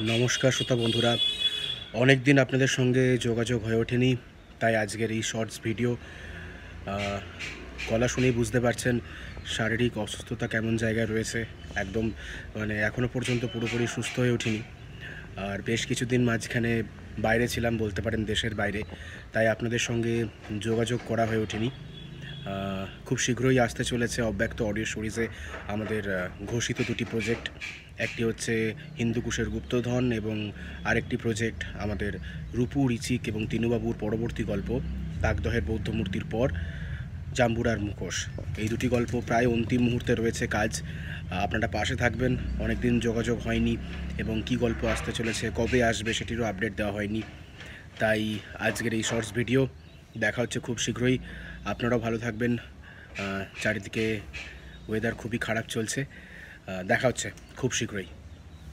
নমস্কার শ্রোতা বন্ধুরা, অনেক দিন আপনাদের সঙ্গে যোগাযোগ হয়ে ওঠেনি, তাই আজকের এই শর্টস ভিডিও। গলা শুনেই বুঝতে পারছেন শারীরিক অসুস্থতা কেমন জায়গায় রয়েছে। একদম এখনও পর্যন্ত পুরোপুরি সুস্থ হয়ে ওঠিনি। আর বেশ কিছুদিন মাঝখানে বাইরে ছিলাম, বলতে পারেন দেশের বাইরে, তাই আপনাদের সঙ্গে যোগাযোগ করা হয়ে ওঠেনি। খুব শীঘ্রই আসতে চলেছে অব্যক্ত অডিও সিরিজে আমাদের ঘোষিত দুটি প্রজেক্ট। একটি হচ্ছে হিন্দুকুশের গুপ্তধন এবং আরেকটি প্রজেক্ট আমাদের রূপু, ঋচিক এবং তিনুবাবুর পরবর্তী গল্প তাকদহের বৌদ্ধ মূর্তির পর জাম্বুরার মুখোশ। এই দুটি গল্প প্রায় অন্তিম মুহূর্তে রয়েছে কাজ। আপনারা পাশে থাকবেন। অনেক দিন যোগাযোগ হয়নি এবং কি গল্প আসতে চলেছে, কবে আসবে সেটিরও আপডেট দেওয়া হয়নি। তাই আজকের এই শর্টস ভিডিও। দেখা হচ্ছে খুব শীঘ্রই। আপনারাও ভালো থাকবেন। চারিদিকে ওয়েদার খুবই খারাপ চলছে। দেখা হচ্ছে খুব শীঘ্রই।